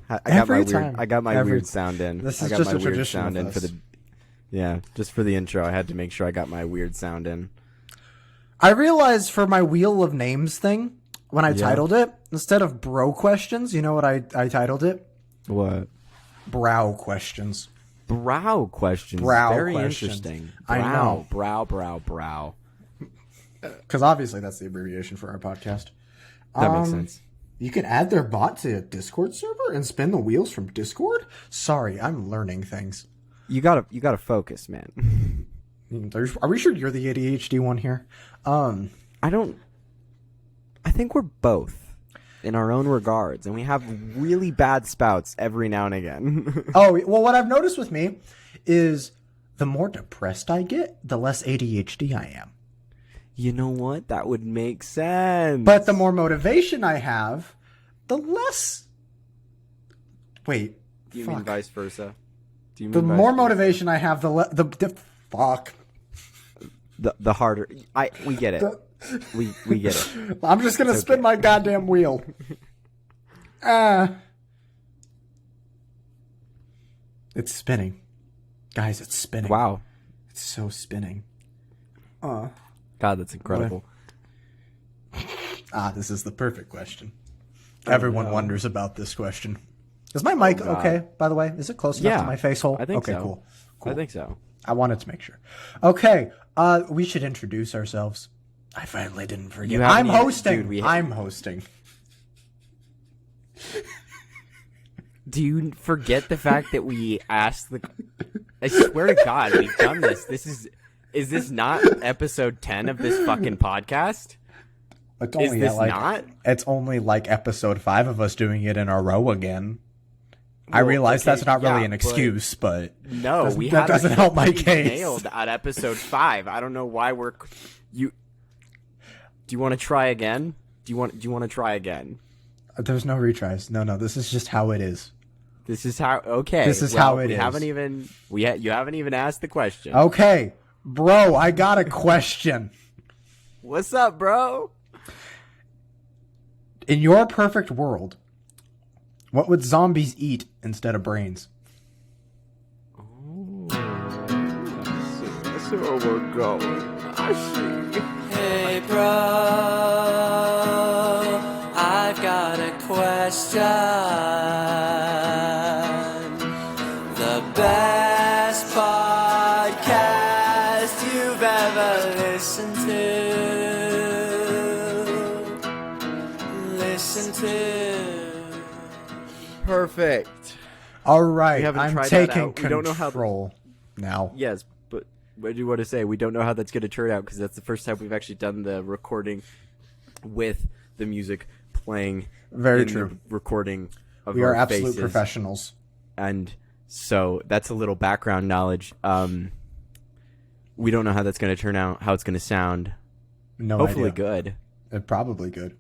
I got my weird sound in. This is I got just my a weird tradition sound of in for us. just for the intro. I had to make sure I got my weird sound in. I realized for my Wheel of Names thing, when I titled it, instead of bro questions, you know what I titled it? What? Brow questions. Brow questions. Brow Very questions. interesting. I know. Brow. Because obviously that's the abbreviation for our podcast. That makes sense. You can add their bot to a Discord server and spin the wheels from Discord? Sorry, I'm learning things. You gotta focus, man. Are we sure you're the ADHD one here? I think we're both in our own regards, and we have really bad spouts every now and again. Oh, well, what I've noticed with me is the more depressed I get, the less ADHD I am. You know what? That would make sense. But the more motivation I have, the less... Wait. Do you mean vice versa? The more motivation I have, the fuck. The harder. We get it. We get it. I'm just going to spin my goddamn wheel. It's spinning. Guys, it's spinning. Wow. It's so spinning. God, that's incredible. This is the perfect question. Everyone wonders about this question. Is my mic okay, by the way? Is it close enough to my face hole? I think so. Okay, cool. I think so. I wanted to make sure. Okay, we should introduce ourselves. I finally didn't forget. I'm hosting. I'm hosting. Do you forget the fact that we asked the... I swear to God, we've done this. Is this not episode 10 of this fucking podcast? It's only like episode 5 of us doing it in a row again. I realize that's not really an excuse, but no, that doesn't help my case. Nailed at episode 5. I don't know why we're you. Do you want to try again? Do you want to try again? There's no retries. No. This is just how it is. This is how. Okay. This is how it is. You haven't even asked the question. Okay, bro, I got a question. What's up, bro? In your perfect world, what would zombies eat instead of brains? Oh, that's where we're going. I see. Hey, bro, I've got a question. The best podcast you've ever listened to. Perfect. All right, I'm taking we don't know control now. Yes, but what do you want to say? We don't know how that's going to turn out because that's the first time we've actually done the recording with the music playing. Very true. The recording of we are our absolute faces. Professionals. And so that's a little background knowledge. We don't know how that's going to turn out, how it's going to sound. No Hopefully idea. Good. Probably good.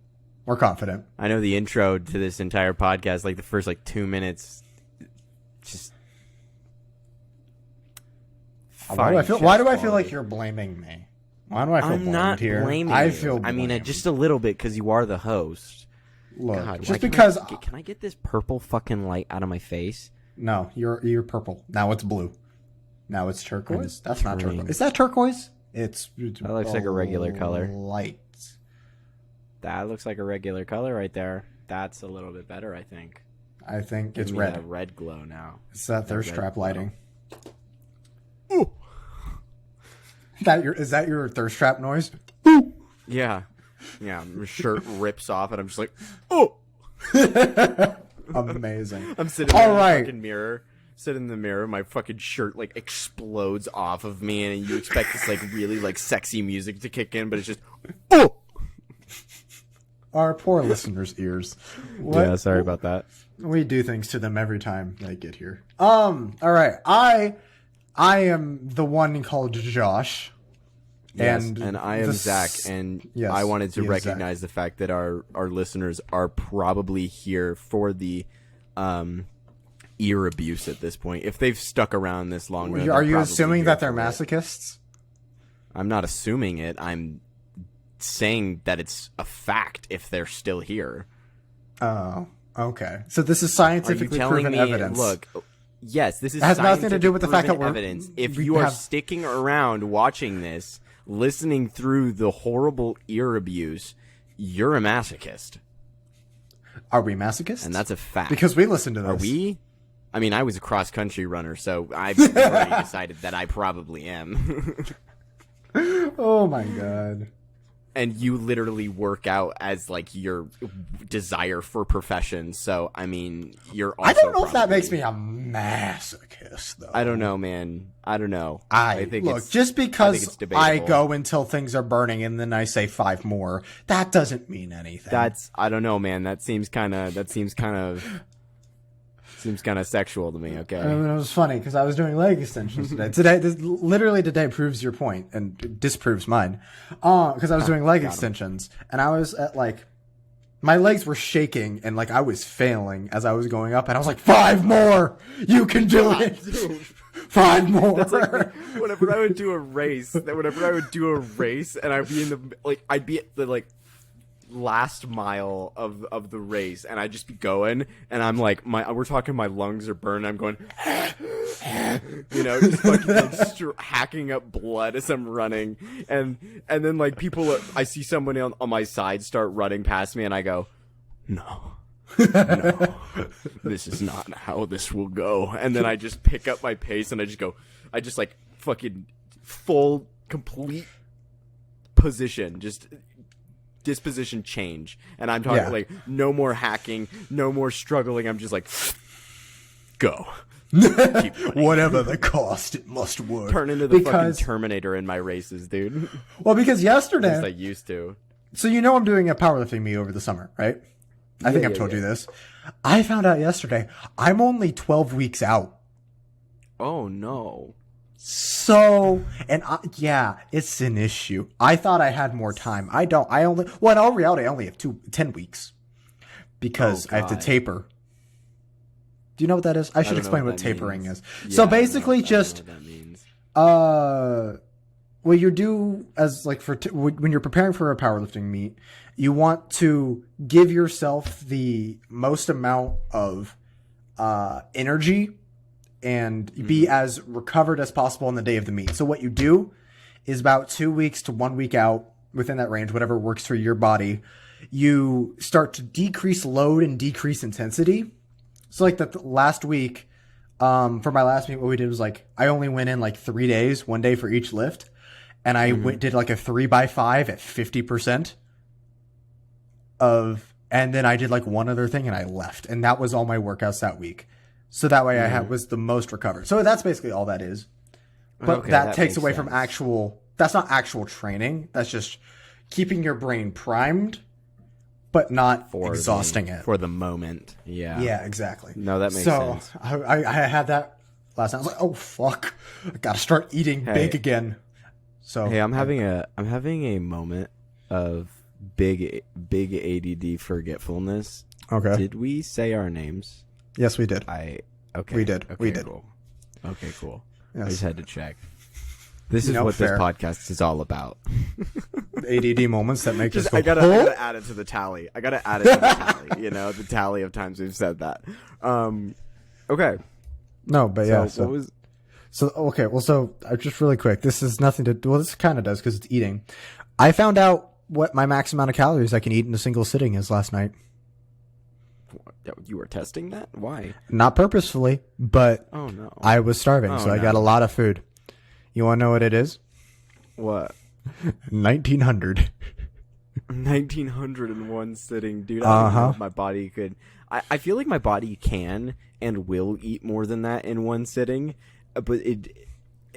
We're confident. I know the intro to this entire podcast, like the first 2 minutes, just. Why do I feel like you're blaming me? Why do I feel blamed not here? Blaming I you. feel blamed. I mean, just a little bit because you are the host. Look, God, just because. Can I get this purple fucking light out of my face? No, you're purple. Now it's blue. Now it's turquoise. That's not turning. turquoise. Is that turquoise? It's that looks like a regular color. Light. That looks like a regular color right there. That's a little bit better, I think. I think Give it's me red. That red glow now. It's that thirst trap glow. lighting. Ooh. Is that your thirst trap noise? Ooh. Yeah. My shirt rips off and I'm just like, oh. Amazing. I'm sitting there in the fucking mirror. Sit in the mirror, my fucking shirt explodes off of me, and you expect this really sexy music to kick in, but it's just oh. Our poor listeners' ears. Yeah, sorry about that. We do things to them every time they get here. All right. I am the one called Josh. Yes, and I am Zach, and yes, I wanted to recognize the fact that our listeners are probably here for the ear abuse at this point. If they've stuck around this long, are you assuming that they're masochists? I'm not assuming it. I'm saying that it's a fact if they're still here. Oh, Okay, so this is Are you scientifically telling proven me? evidence. Look, yes, this is. It has nothing to do with the fact that scientific we're evidence. If we you are have- sticking around watching this, listening through the horrible ear abuse, you're a masochist, Are we masochists? and that's a fact. because we listen to this. Are we? I mean, I was a cross country runner, so I've already decided that I probably am. Oh my god. And you literally work out as like your desire for profession. So I mean, you're. Also I don't know if that probably- makes me a masochist, though. I don't know, man. I don't know. I think look it's, just I think because it's I debatable. go until things are burning and then I say 5 more. That doesn't mean anything. That's I don't know, man. That seems kind of sexual to me. Okay. I mean, it was funny because I was doing leg extensions today. Today proves your point and disproves mine. Because I was doing leg extensions and I was at like, my legs were shaking and like I was failing as I was going up and I was like, 5 more, you can do it. 5 more. That's like whenever I would do a race. And I'd be in the I'd be at the last mile of the race, and I'd just be going, and I'm like, we're talking, my lungs are burning. I'm going, just fucking hacking up blood as I'm running, and then people, I see someone on my side start running past me, and I go, no, this is not how this will go. And then I just pick up my pace, and I just fucking full complete position, just disposition change, and I'm talking no more hacking, no more struggling. I'm just like, go. Keep running. Whatever the cost, it must work. Turn into the fucking Terminator in my races, dude. Well, because At least I yesterday, used to. so I'm doing a powerlifting meet over the summer, right? I think I've told you this. I found out yesterday I'm only 12 weeks out. Oh no. So, and it's an issue. I thought I had more time. I don't. In all reality, I only have 10 weeks because I have to God. taper. Do you know what that is? I should don't know explain what what that tapering means. is. So Yeah, I basically, don't know just what that means. what you do as when you're preparing for a powerlifting meet, you want to give yourself the most amount of energy and be as recovered as possible on the day of the meet. So what you do is about 2 weeks to 1 week out, within that range, whatever works for your body, you start to decrease load and decrease intensity. So like the last week, for my last meet, what we did was I only went in 3 days, 1 day for each lift. And I did a 3x5 at 50% and then I did one other thing and I left. And that was all my workouts that week. So that way I was the most recovered. So that's basically all that is. But Okay, that that takes makes away from sense. that's not actual training. That's just keeping your brain primed, but not exhausting it. For the moment. Yeah. Yeah, exactly. No, that makes sense. I had that last night. I was like, oh fuck, I gotta start eating big again. So Hey, I'm having a moment of big ADD forgetfulness. okay. Did we say our names? Yes, we did. Okay. We did. Okay, We did. Cool. Okay, cool. I Yes. just had to check. This is No, what fair. this podcast is all about. ADD moments that make us go. I gotta "Huh?" add it to the tally. The tally of times we've said that. Okay. No, but yeah. So what was? So okay, well, so just really quick, this is nothing to. Well, this kind of does because it's eating. I found out what my max amount of calories I can eat in a single sitting is last night. You were testing that? Why? Not purposefully, but Oh no. I was starving, Oh, so I no. got a lot of food. You want to know what it is? What? 1900. 1900 in one sitting, dude. I don't even know if my body could. I feel like my body can and will eat more than that in one sitting, but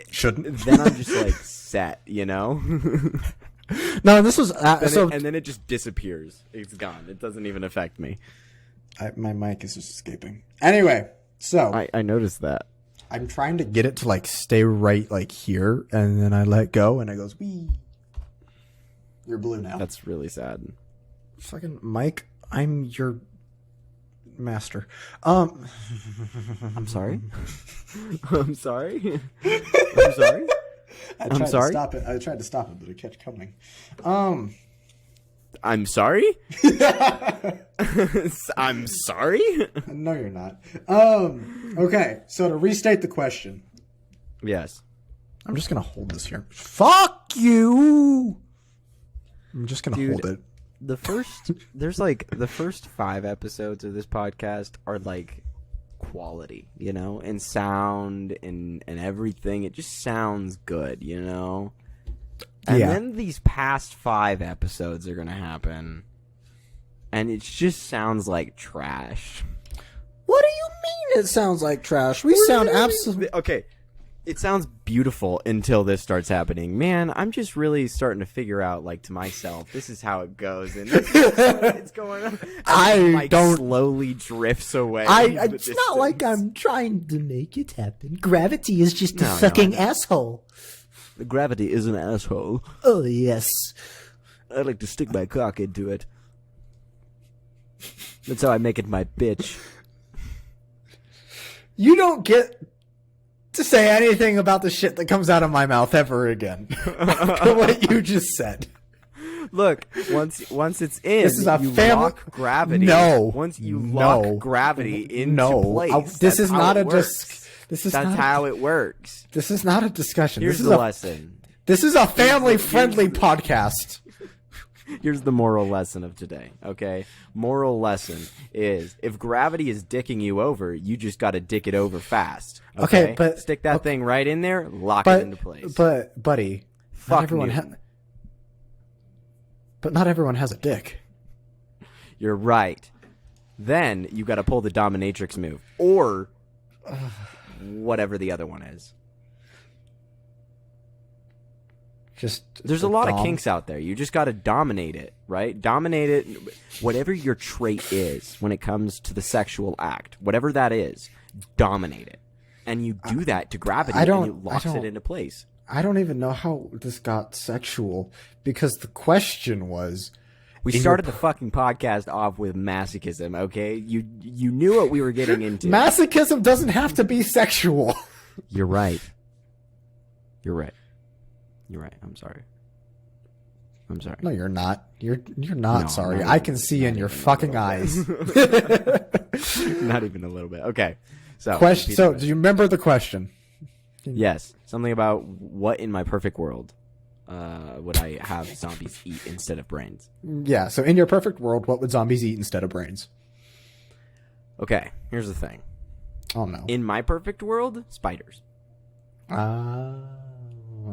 Shouldn't. then I'm just set, No, No, this was and then it just disappears. It's gone. It doesn't even affect me. my mic is just escaping. Anyway, so I noticed that. I'm trying to get it to stay right here, and then I let go, and it goes wee. You're blue now. That's really sad. Fucking Mike, I'm your master. I'm sorry. I'm sorry. I'm sorry. I'm sorry? To stop it. I tried to stop it, but it kept coming. I'm sorry. I'm sorry? No, you're not. Okay, so to restate the question, Yes. I'm just gonna hold this here. Fuck you! I'm just gonna Dude. hold it. The first 5 episodes of this podcast are like quality, you know, and sound and everything. It just sounds good, you know. And Yeah. then these past 5 episodes are gonna happen, and it just sounds like trash. What do you mean? It sounds like trash. We sound absolutely. Okay. It sounds beautiful until this starts happening. Man, I'm just really starting to figure out, like, to myself, this is how it goes, and this is what's going on. And I then, like, don't- slowly drifts away. into the It's not like distance. I'm trying to make it happen. Gravity is just a No, fucking I know. asshole. Gravity is an asshole. Oh, yes. I like to stick my cock into it. That's how I make it my bitch. You don't get to say anything about the shit that comes out of my mouth ever again. After what you just said. Look, once it's in, This is a you family- lock gravity. No. Once you No. lock gravity into No. place, This that's is how not it a works. this is That's not how it works. This is not a discussion. Here's This is the a lesson. this is a family friendly podcast. Here's the moral lesson of today, okay? Moral lesson is if gravity is dicking you over, you just got to dick it over fast. Okay, but- stick that thing right in there, lock it into place. But buddy, Fuck not everyone Newton. but not everyone has a dick. You're right. Then you got to pull the dominatrix move or whatever the other one is. Just There's a lot of dom- kinks out there. You just got to dominate it, right? Dominate it. Whatever your trait is when it comes to the sexual act, whatever that is, dominate it. And you do that to gravity I don't- and it locks I it don't- into place. I don't even know how this got sexual because the question was We in your started the fucking podcast off with masochism, okay? You knew what we were getting into. masochism doesn't have to be sexual. You're right. You're right. You're right. I'm sorry. I'm sorry. No, you're not. You're not No, sorry. not I even- can see not in your even a fucking little eyes. Not even a little bit. Okay. So, Question. So, repeat do you remember the question? it. Yes. Something about what in my perfect world would I have zombies eat instead of brains? Yeah. So, in your perfect world, what would zombies eat instead of brains? Okay. Here's the thing. Oh no. In my perfect world, spiders.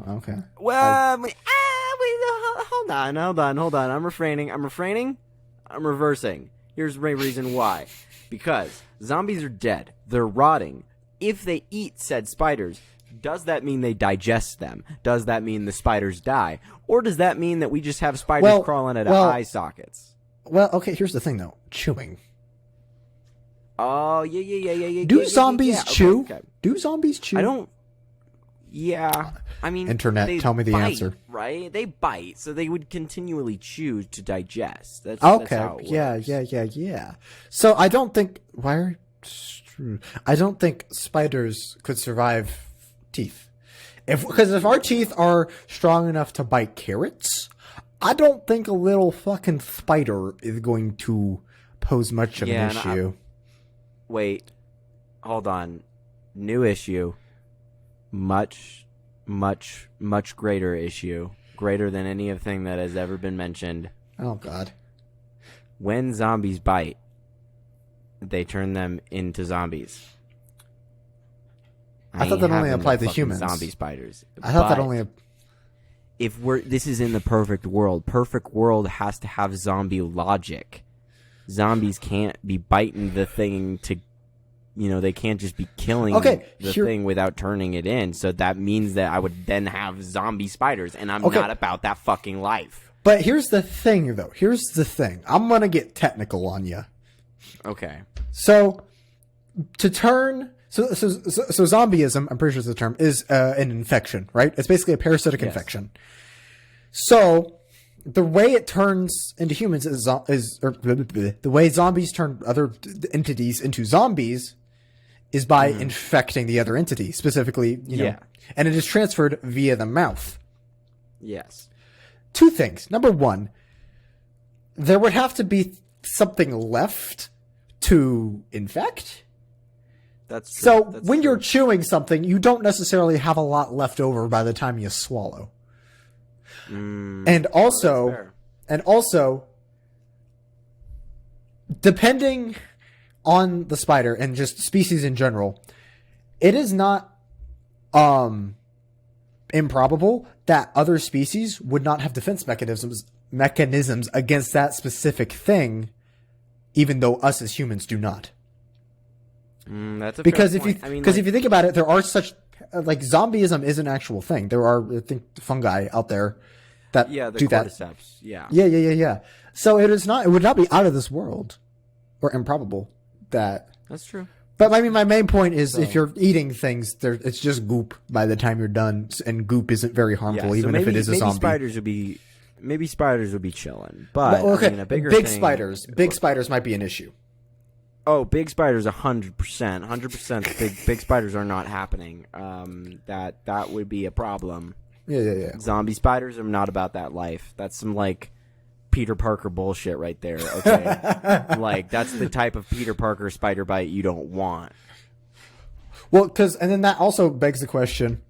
Okay. Well, hold on. I'm refraining. I'm reversing. Here's my reason why. Because zombies are dead. They're rotting. If they eat said spiders, does that mean they digest them? Does that mean the spiders die? Or does that mean that we just have spiders crawling out of eye sockets? Well, okay. Here's the thing, though. Chewing. Oh, yeah. Do zombies Okay, chew? okay. Do zombies chew? I don't. Yeah, I mean, Internet, they tell me the bite, answer. Right? They bite, so they would continually chew to digest. That's Okay. how it Yeah. works. Yeah. So I don't think I don't think spiders could survive teeth. Because if our teeth are strong enough to bite carrots, I don't think a little fucking spider is going to pose much of Yeah, an and issue. Wait, hold on. New issue. Much greater issue. Greater than anything that has ever been mentioned. Oh god. When zombies bite, they turn them into zombies. I thought ain't that only having no applied to fucking humans. Zombie spiders. I thought that But only if this is in the perfect world. Perfect world has to have zombie logic. Zombies can't be biting the thing to, they can't just be killing Okay, the here- thing without turning it in. So that means that I would then have zombie spiders, and I'm Okay. not about that fucking life. But here's the thing though. Here's the thing. I'm going to get technical on you. Okay. So, to turn so zombieism, I'm pretty sure it's the term, is an infection, right? It's basically a parasitic Yes. infection. So, the way it turns into humans is the way zombies turn other entities into zombies is by infecting the other entity, specifically, Yeah. and it is transferred via the mouth. Yes. Two things. Number one, there would have to be something left to infect. That's true. So That's when true. you're chewing something, you don't necessarily have a lot left over by the time you swallow. And that's also, fair. depending on the spider and just species in general, it is not improbable that other species would not have defense mechanisms against that specific thing, even though us as humans do not. That's a Because fair if you point. I mean, if you think about it, there are such like zombieism is an actual thing. There are, I think, fungi out there that the do that. cordyceps. Yeah. Yeah. So it would not be out of this world or improbable that. That's true. But I mean, my main point is if you're eating things, it's just goop by the time you're done, and goop isn't very harmful, so even if it is a maybe zombie. spiders would be chilling, but Well, okay, I mean, a bigger big thing, spiders might be an issue. Oh, big spiders, 100%. Big spiders are not happening. That would be a problem. Yeah. Zombie spiders are not about that life. That's some like Peter Parker bullshit right there. Okay, like that's the type of Peter Parker spider bite you don't want. Well, and then that also begs the question: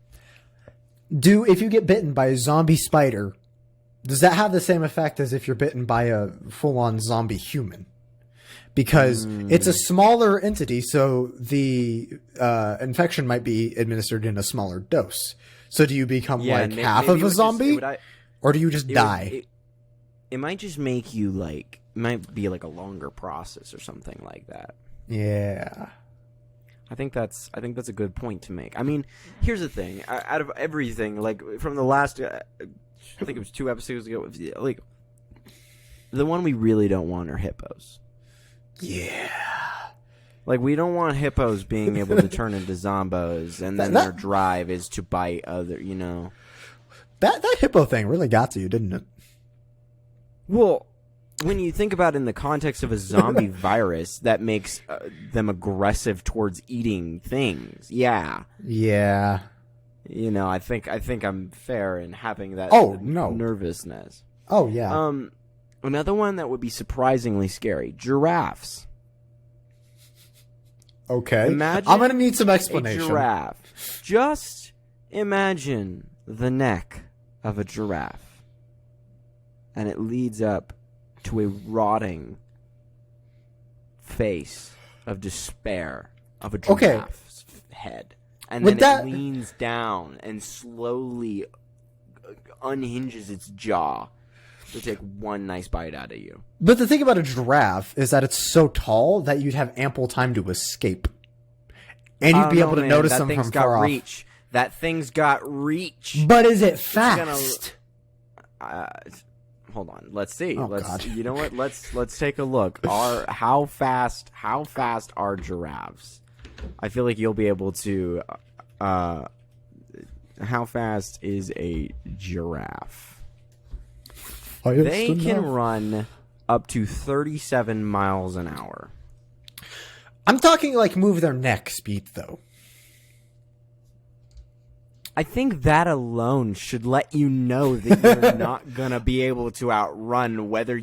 if you get bitten by a zombie spider, does that have the same effect as if you're bitten by a full-on zombie human? Because it's a smaller entity, so the infection might be administered in a smaller dose. So do you become half of a zombie, or do you just die? It might just make you like, it might be like a longer process or something like that. Yeah. I think that's a good point to make. I mean, here's the thing: out of everything, like from the last, I think it was 2 episodes ago, like the one we really don't want are hippos. Yeah. Like, we don't want hippos being able to turn into zombos, and then their drive is to bite other, you know. That hippo thing really got to you, didn't it? Well, when you think about it in the context of a zombie virus that makes them aggressive towards eating things, yeah. Yeah. You know, I think I'm fair in having that nervousness. Oh, yeah. Another one that would be surprisingly scary: giraffes. Okay. Imagine I'm going to need some explanation. A giraffe. Just imagine the neck of a giraffe, and it leads up to a rotting face of despair of a giraffe's head. And then it leans down and slowly unhinges its jaw to take one nice bite out of you. But the thing about a giraffe is that it's so tall that you'd have ample time to escape. And you'd be able to notice them from far off. That thing's got reach. But is it fast? Hold on. Let's see. Oh, God. You know what? Let's take a look. How fast are giraffes? I feel like you'll be able to how fast is a giraffe? They can run up to 37 miles an hour. I'm talking like move their neck speed, though. I think that alone should let you know that you're not gonna be able to outrun whether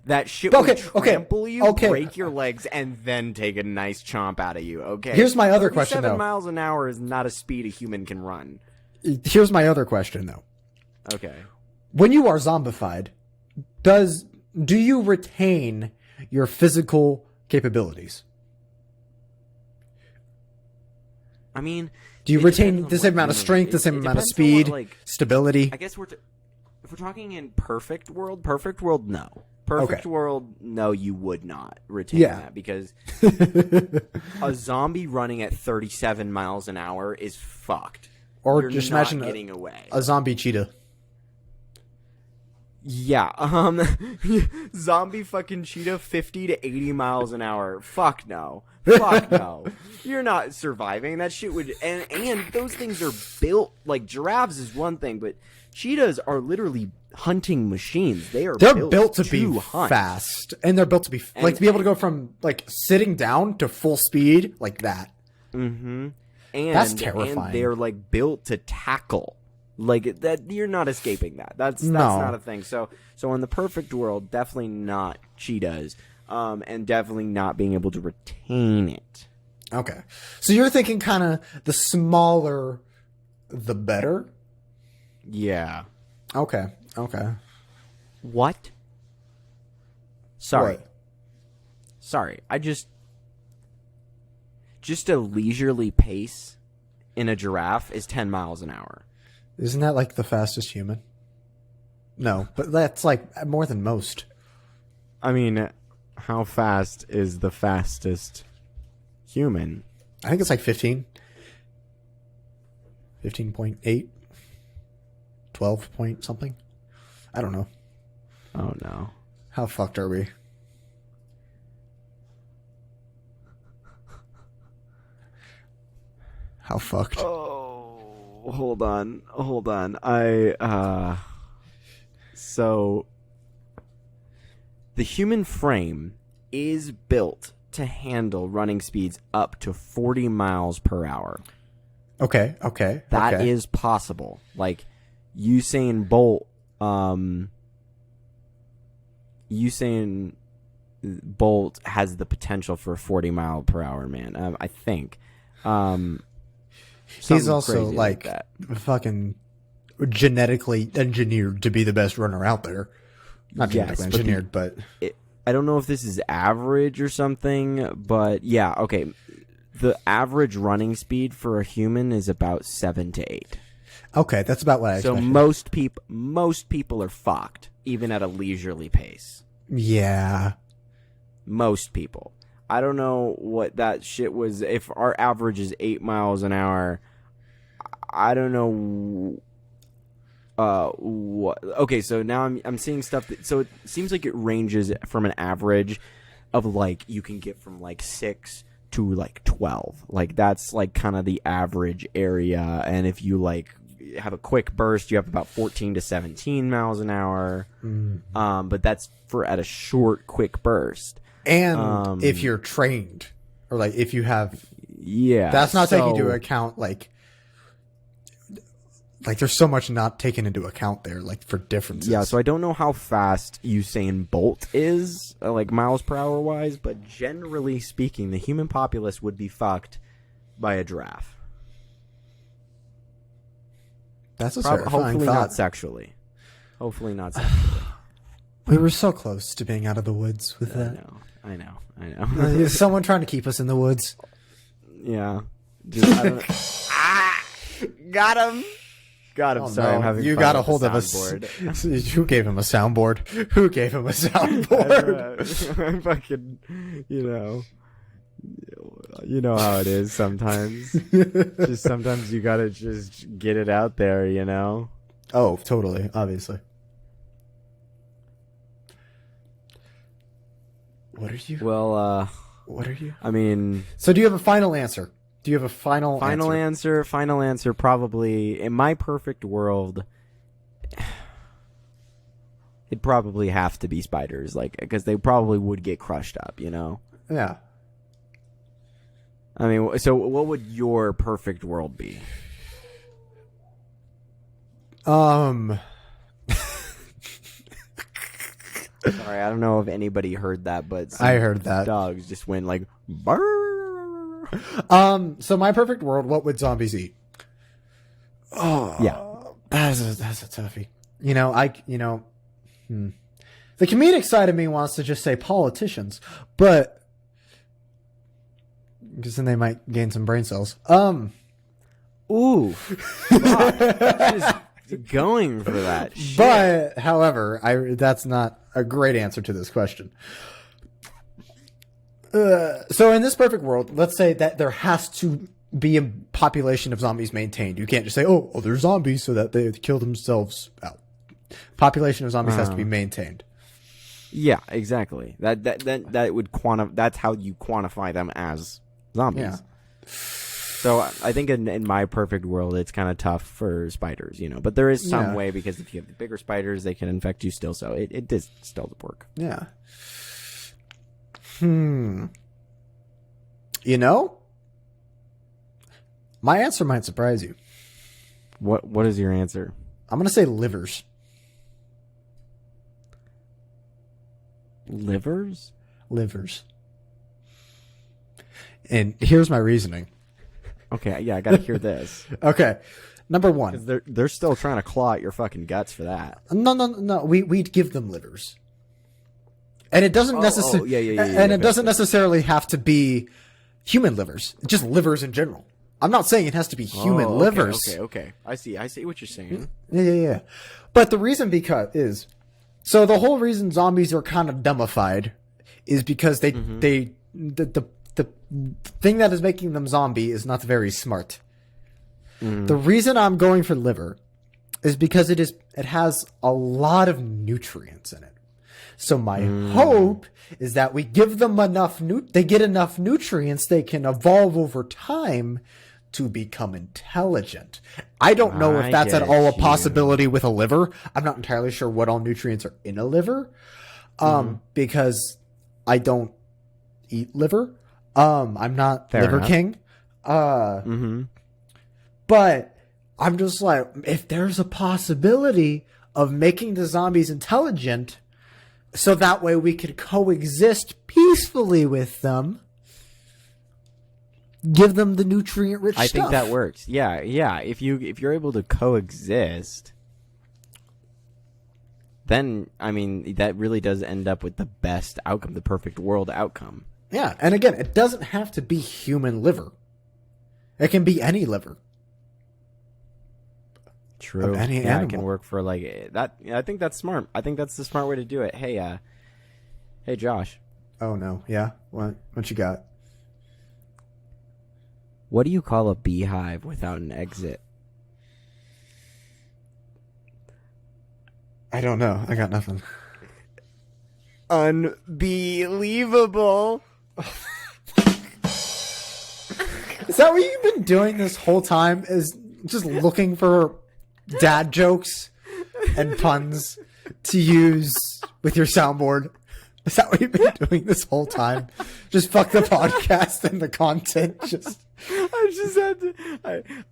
that shit will trample you, break your legs, and then take a nice chomp out of you. Okay. Here's my other question, though. 7 miles an hour is not a speed a human can run. Here's my other question, though. Okay. When you are zombified, do you retain your physical capabilities? I mean, do you retain the same amount of strength, the same amount of speed, stability? I guess if we're talking in perfect world, no. Perfect world, no, you would not retain that, because a zombie running at 37 miles an hour is fucked. Or You're just not imagine getting away. A zombie cheetah. Yeah, zombie fucking cheetah 50 to 80 miles an hour. Fuck no. Fuck no. You're not surviving. That shit would, and those things are built, like giraffes is one thing, but cheetahs are literally hunting machines. They're built to be hunt. Fast, and they're built to be to be able to go from like sitting down to full speed like that. Mm-hmm. And that's terrifying. And they're like built to tackle. Like that, you're not escaping that. That's not a thing. So in the perfect world, definitely not cheetahs. and definitely not being able to retain it. Okay. So you're thinking kind of the smaller, the better? Yeah. Okay. Okay. What? Sorry. What? Sorry. I just a leisurely pace in a giraffe is 10 miles an hour. Isn't that like the fastest human? No, but that's like more than most. I mean, how fast is the fastest human? I think it's like 15. 15.8. 12 point something. I don't know. Oh no. How fucked are we? How fucked? Oh, hold on. So the human frame is built to handle running speeds up to 40 miles per hour. Okay. That is possible. Like Usain Bolt, Usain Bolt has the potential for a 40 mile per hour man. I think. He's also crazy like that. fucking genetically engineered to be the best runner out there. Not Yes, genetically but engineered, but I don't know if this is average or something, but yeah, okay. The average running speed for a human is about 7 to 8. okay, that's about what I So expected. most people are fucked, even at a leisurely pace. Yeah. Most people. I don't know what that shit was. If our average is 8 miles an hour, I don't know. What? Okay, so now I'm seeing stuff that. So it seems like it ranges from an average of like you can get from like 6 to like 12. Like that's like kind of the average area. And if you like have a quick burst, you have about 14 to 17 miles an hour. But that's for at a short, quick burst. And if you're trained, or like if you have, Yeah, that's not taking into so- account like there's so much not taken into account there, like for differences. Yeah, so I don't know how fast Usain Bolt is, like miles per hour wise, but generally speaking, the human populace would be fucked by a giraffe. That's a terrifying Hopefully thought. not sexually. Hopefully not sexually. We were so close to being out of the woods with that. I know. Is someone trying to keep us in the woods? Yeah. Just, I don't know. Got him. Oh, Sorry, no. I'm having You fun got a with hold the of us. soundboard. Who gave him a soundboard? Who gave him a soundboard? I'm fucking, you know how it is sometimes. Just sometimes you gotta just get it out there, you know? Oh, totally. Obviously. What are you? Well, What are you? I mean, So, do you have a final answer? Do you have a final answer? final answer, probably, in my perfect world, it'd probably have to be spiders, like, because they probably would get crushed up, you know? Yeah. I mean, so what would your perfect world be? Sorry, I don't know if anybody heard that, but some I heard that. dogs just went like, "Brrr." So my perfect world, what would zombies eat? Oh, Yeah. that's a toughie. The comedic side of me wants to just say politicians, but because then they might gain some brain cells. Ooh, fuck. Just going for that shit. But however, that's not a great answer to this question. So in this perfect world, let's say that there has to be a population of zombies maintained. You can't just say, "Oh, they're zombies," so that they kill themselves out. Population of zombies has to be maintained. Yeah, exactly. That would That's how you quantify them as zombies. Yeah. So I think in my perfect world, it's kind of tough for spiders, you know. But there is some Yeah. way, because if you have the bigger spiders, they can infect you still. So it does still work. Yeah. My answer might surprise you. What is your answer? I'm going to say livers. Livers? livers. And here's my reasoning. Okay, yeah, I gotta hear this. Okay. Number one. They're still trying to claw at your fucking guts for that. No. We'd give them livers. And it doesn't necessarily it doesn't necessarily have to be human livers. Just livers in general. I'm not saying it has to be human livers. Okay. I see what you're saying. Yeah. But the reason so the whole reason zombies are kind of dumbified is because the thing that is making them zombie is not very smart. The reason I'm going for liver is because it has a lot of nutrients in it. So my hope is that we give them they get enough nutrients they can evolve over time to become intelligent. I don't know if that's at all a possibility with a liver. I'm not entirely sure what all nutrients are in a liver, because I don't eat liver. I'm not Fair liver enough. king. But I'm just like, if there's a possibility of making the zombies intelligent, so that way we could coexist peacefully with them, give them the nutrient-rich stuff. I think that works. Yeah. If you're able to coexist, then I mean that really does end up with the best outcome, the perfect world outcome. Yeah, and again, it doesn't have to be human liver. It can be any liver. True. Of any yeah, animal. it can work for like that. I think that's smart. I think that's the smart way to do it. Hey, Josh. Oh no, yeah. What you got? What do you call a beehive without an exit? I don't know. I got nothing. Unbelievable. Is that what you've been doing this whole time? Is just looking for dad jokes and puns to use with your soundboard? Is that what you've been doing this whole time? Just fuck the podcast and the content. Just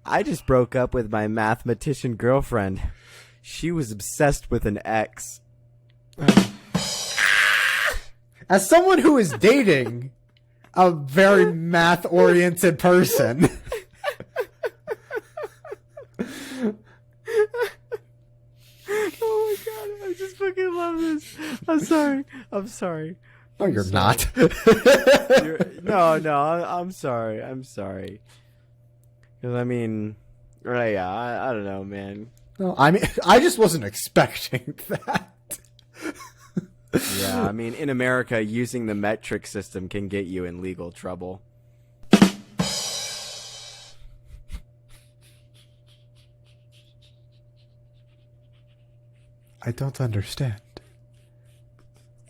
I just broke up with my mathematician girlfriend. She was obsessed with an X. as someone who is dating a very math-oriented person. Oh my god, I just fucking love this. I'm sorry. No, you're not. No, I'm sorry. Because I mean, right? Yeah, I don't know, man. No, I mean, I just wasn't expecting that. Yeah, I mean, in America, using the metric system can get you in legal trouble. I don't understand.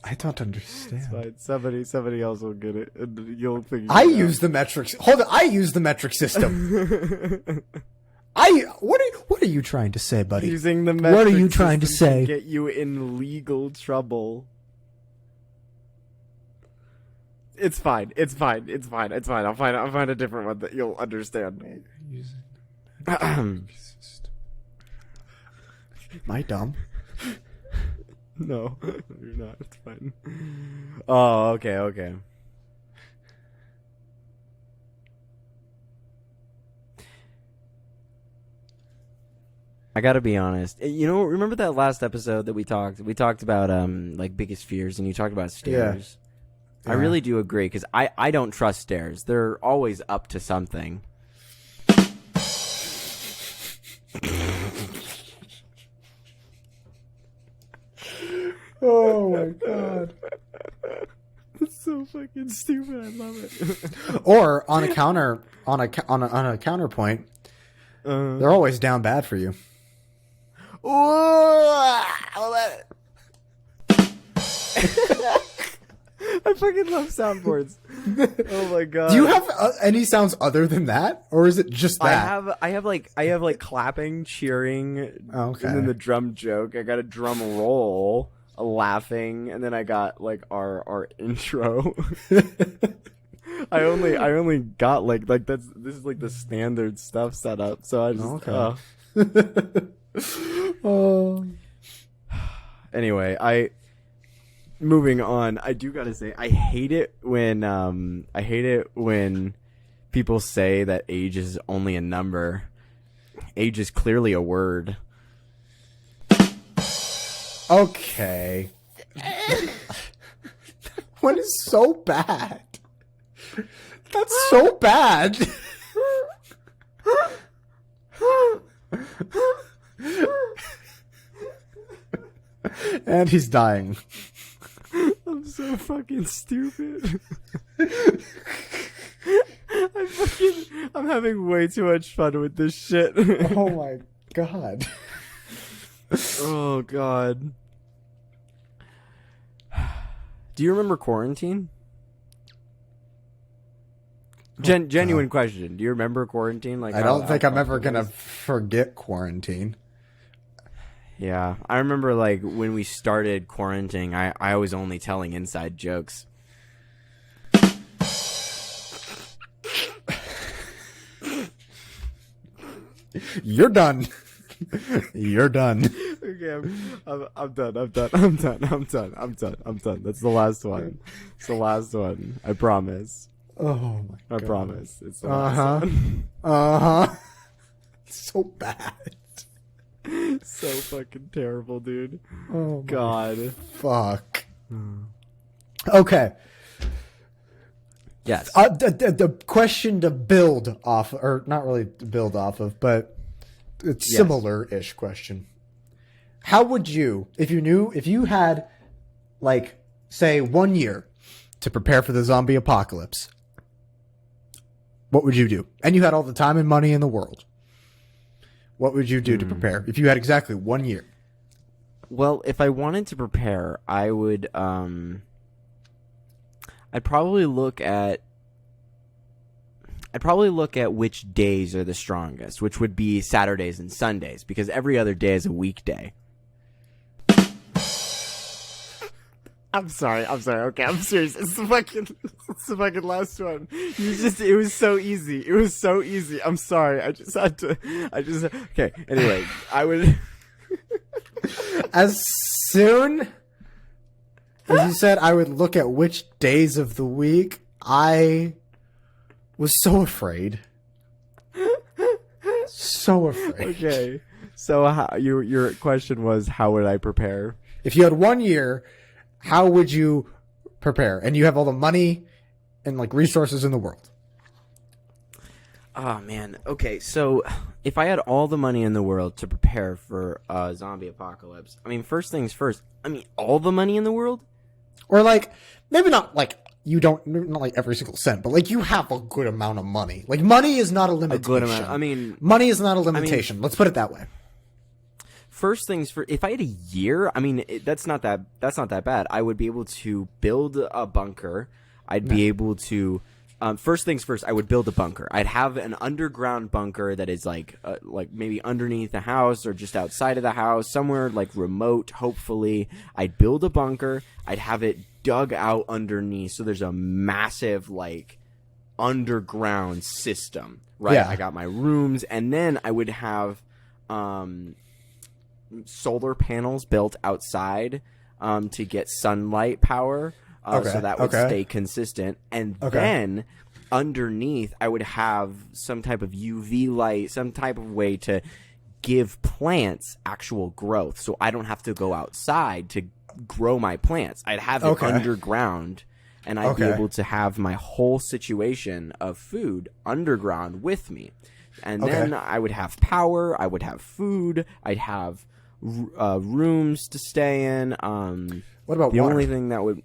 Fine. Somebody else will get it. And you'll figure. I use the metrics. Hold on, I use the metric system. What are you trying to say, buddy? Using the metric What are you trying to system say? can get you in legal trouble. It's fine. I'll find a different one that you'll understand. Am I dumb? No, you're not. It's fine. Oh, okay. I gotta be honest. You know, remember that last episode that we talked? We talked about like biggest fears, and you talked about stairs. I Yeah. really do agree because I don't trust stairs. They're always up to something. Oh my god. It's so fucking stupid. I love it. Or on a counterpoint, they're always down bad for you. I fucking love soundboards. Oh my god. Do you have any sounds other than that, or is it just that? I have like clapping, cheering, Okay. and then the drum joke. I got a drum roll, a laughing, and then I got like our intro. I only got like this is like the standard stuff set up. So I just Oh. Anyway, moving on. I do gotta say, I hate it when people say that age is only a number. Age is clearly a word. Okay. What is so bad? That's so bad. And he's dying. I'm so fucking stupid. I'm having way too much fun with this shit. Oh my god. Oh god. Do you remember quarantine? Genuine question. Do you remember quarantine? Like I don't think I'm ever gonna forget quarantine. Yeah, I remember like when we started quarantining, I was only telling inside jokes. You're done. You're done. Okay, I'm done. I'm done. That's the last one. It's the last one. I promise. Oh my god. I promise. It's the last one. So bad. So fucking terrible, dude. Oh my God. fuck. Okay. Yes. The question to build off, or not really to build off of, but it's Yes. similar-ish question. How would you, if you had, like, say 1 year to prepare for the zombie apocalypse, what would you do? And you had all the time and money in the world. What would you do to prepare if you had exactly 1 year? Well, if I wanted to prepare, I would I'd probably look at which days are the strongest, which would be Saturdays and Sundays, because every other day is a weekday. I'm sorry. Okay, I'm serious. It's the fucking last one. It was so easy. I'm sorry. I just okay. Anyway, I would. As soon as you said I would look at which days of the week, I was so afraid. So afraid. Okay. So your question was, how would I prepare? If you had 1 year, how would you prepare? And you have all the money and like resources in the world. Oh man. Okay, so if I had all the money in the world to prepare for a zombie apocalypse, I mean, first things first. I mean, all the money in the world? Or like, maybe not like you don't, not like every single cent, but like you have a good amount of money. Like money is not a limitation. A good amount. I mean, money is not a limitation. Let's put it that way. first things first. If I had a year, I mean, that's not that bad. I would be able to build a bunker. I'd be able to. First things first, I would build a bunker. I'd have an underground bunker that is like maybe underneath the house or just outside of the house, somewhere like remote, hopefully. I'd build a bunker. I'd have it dug out underneath, so there's a massive like underground system, right? Yeah. I got my rooms, and then I would have solar panels built outside to get sunlight power. So that would stay consistent. And then underneath, I would have some type of UV light, some type of way to give plants actual growth. So I don't have to go outside to grow my plants. I'd have it underground, and I'd be able to have my whole situation of food underground with me. And then I would have power. I would have food. I'd have rooms to stay in. What about the water? only thing that would...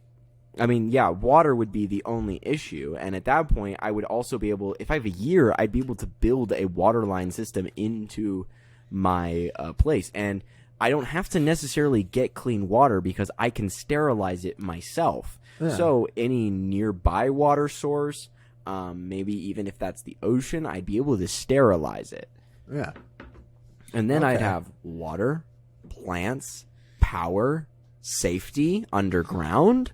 I mean, yeah, water would be the only issue. And at that point, I would also be able, if I have a year, I'd be able to build a water line system into my place. And I don't have to necessarily get clean water because I can sterilize it myself. Yeah. So any nearby water source, maybe even if that's the ocean, I'd be able to sterilize it. Yeah. And then I'd have water, plants, power, safety underground.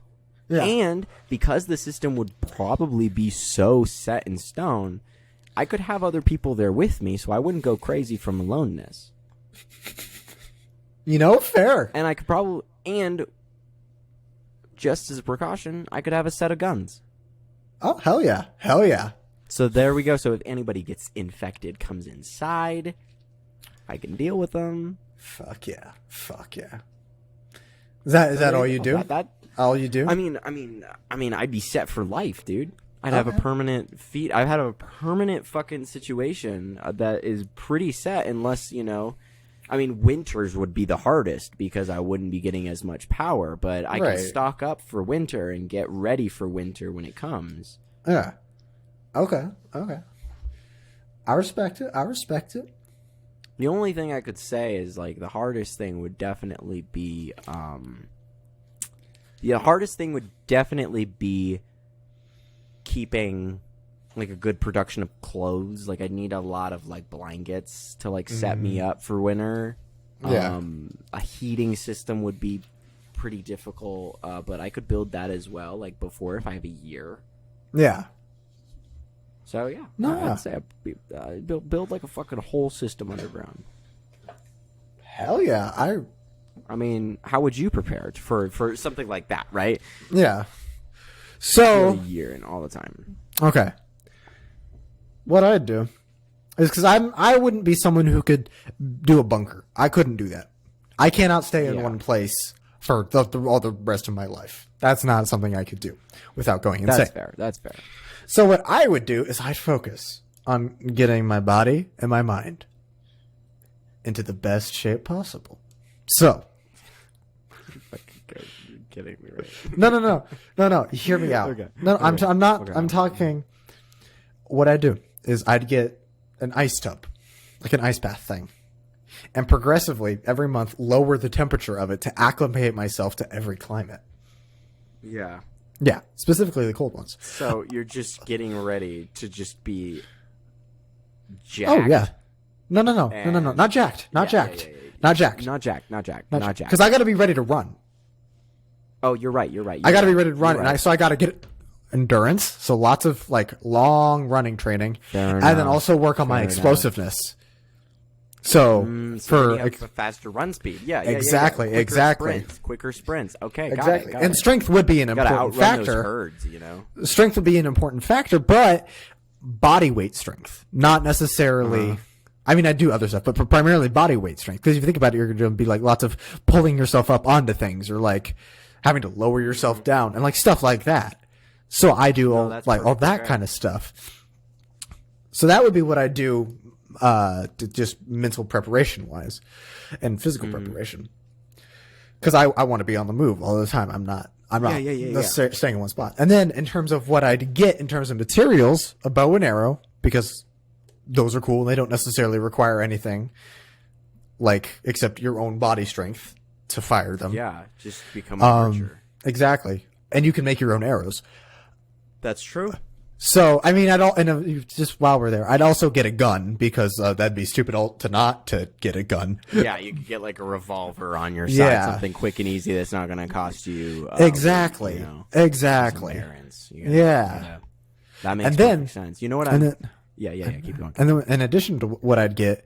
Yeah. And because the system would probably be so set in stone, I could have other people there with me so I wouldn't go crazy from aloneness. You know, fair. And I could probably... And just as a precaution, I could have a set of guns. Oh, hell yeah. Hell yeah. So there we go. So if anybody gets infected, comes inside, I can deal with them. Fuck yeah. Fuck yeah. Is that all you do? That All you do? I mean, I'd be set for life, dude. I'd have a Okay. permanent feat. I've had a permanent fucking situation that is pretty set, unless I mean, winters would be the hardest because I wouldn't be getting as much power. But I Right. can stock up for winter and get ready for winter when it comes. Yeah. Okay. Okay. I respect it. I respect it. The only thing I could say is like the hardest thing would definitely be keeping like a good production of clothes. Like I'd need a lot of like blankets to like set me up for winter. Yeah. A heating system would be pretty difficult, but I could build that as well, like before if I have a year. Yeah. So yeah, No. I'd say I'd build like a fucking whole system underground. Hell yeah. I mean, how would you prepare for something like that, right? Yeah. For So, a year and all the time. okay. What I'd do is because I wouldn't be someone who could do a bunker. I couldn't do that. I cannot stay in Yeah. one place for all the rest of my life. That's not something I could do without going insane. That's fair. That's fair. So what I would do is I'd focus on getting my body and my mind into the best shape possible. So, You're kidding me, right? no. Hear me out. Okay. No, Okay. I'm not. Okay. I'm talking. What I do is I'd get an ice tub, like an ice bath thing, and progressively every month lower the temperature of it to acclimate myself to every climate. Yeah. Yeah, specifically the cold ones. So you're just getting ready to just be jacked. Oh yeah. No, not jacked, not Yeah, jacked, yeah, yeah. not jacked, Not jacked. Not jacked. Because I got to be ready to run. Oh, you're right. I got to be ready to run, You're and right. so I got to get endurance. So lots of like long running training, Fair and then enough. also work on my Fair enough. explosiveness. So So for you have a faster run speed. Yeah. Exactly, Quicker exactly. Sprints, quicker sprints. Okay. exactly, Got it. and strength would be an Gotta important outrun those factor. herds. Strength would be an important factor, but body weight strength, not necessarily. I mean, I do other stuff, but primarily body weight strength. Because if you think about it, you're going to be like lots of pulling yourself up onto things, or like having to lower yourself down, and like stuff like that. So I do all that's all perfect, that right. kind of stuff. So that would be what I do, to just mental preparation wise, and physical preparation. Because I want to be on the move all the time. I'm not Yeah. staying in one spot. And then in terms of what I'd get in terms of materials, a bow and arrow, because those are cool and they don't necessarily require anything like except your own body strength to fire them. Yeah. Just become a archer. Exactly. And you can make your own arrows. That's true. So, I mean, just while we're there, I'd also get a gun because that'd be stupid to get a gun. Yeah, you could get like a revolver on your side, Yeah. something quick and easy that's not going to cost you. Exactly. Exactly. some errands. Yeah. That makes And then- perfect sense. You know what? And then, Yeah. Keep going. and then, in addition to what I'd get,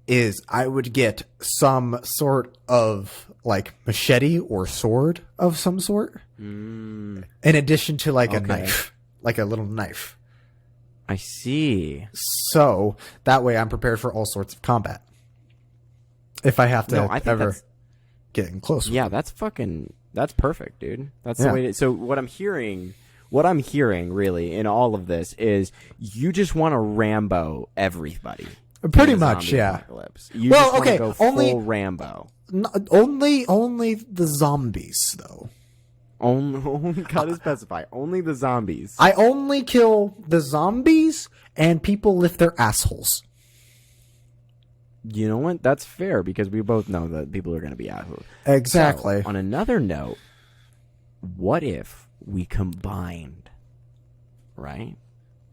is I would get some sort of like machete or sword of some sort, in addition to like a Okay. knife, like a little knife. I see. So that way I'm prepared for all sorts of combat. If I have to No, I think ever that's get in close. yeah. That's perfect, dude. That's Yeah. the way. So what I'm hearing really in all of this is you just want to Rambo everybody. Pretty in the much, zombie yeah. Apocalypse. You Well, just wanna okay, go only- full Rambo. Only the zombies though. Only gotta specify. Only the zombies. I only kill the zombies and people lift their assholes. You know what? That's fair because we both know that people are going to be out. Exactly. So, on another note, what if we combined, right?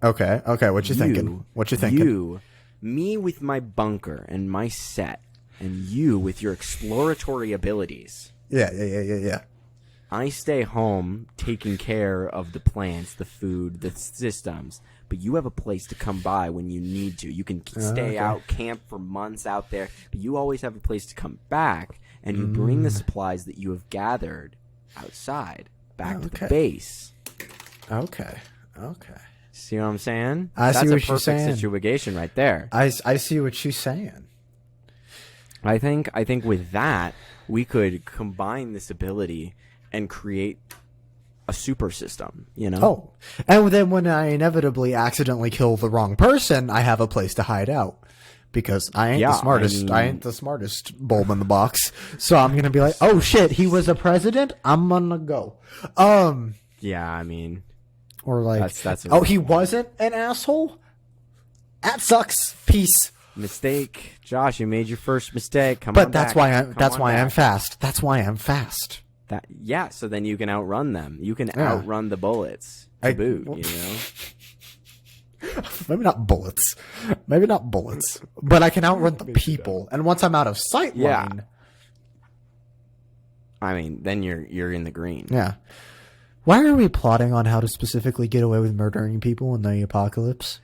Okay. What you thinking? What you thinking? Me with my bunker and my set, and you with your exploratory abilities. Yeah. I stay home taking care of the plants, the food, the systems, but you have a place to come by when you need to. You can stay out, camp for months out there, but you always have a place to come back, and you bring the supplies that you have gathered outside. back to the Okay. base. Okay. See what I'm saying? I see That's what a you're perfect saying. situation right there. I see what she's saying. I think with that we could combine this ability and create a super system. You know? Oh, and then when I inevitably accidentally kill the wrong person, I have a place to hide out. Because I ain't Yeah, the smartest. I ain't the smartest bulb in the box. So I'm gonna be like, oh shit, he was a president. I'm gonna go. Yeah, I mean, Or like, That's a oh, rough he one. wasn't an asshole. That sucks. Peace. mistake, Josh. You made your first mistake. Come on But that's back. why I'm. Come That's on why I'm back. fast. That's why I'm fast. Yeah, so then you can outrun them. You can Yeah. outrun the bullets to boot. You know. Maybe not bullets. Maybe not bullets. But I can outrun the people. And once I'm out of sight Yeah. line, I mean, then you're in the green. yeah. Why are we plotting on how to specifically get away with murdering people in the apocalypse?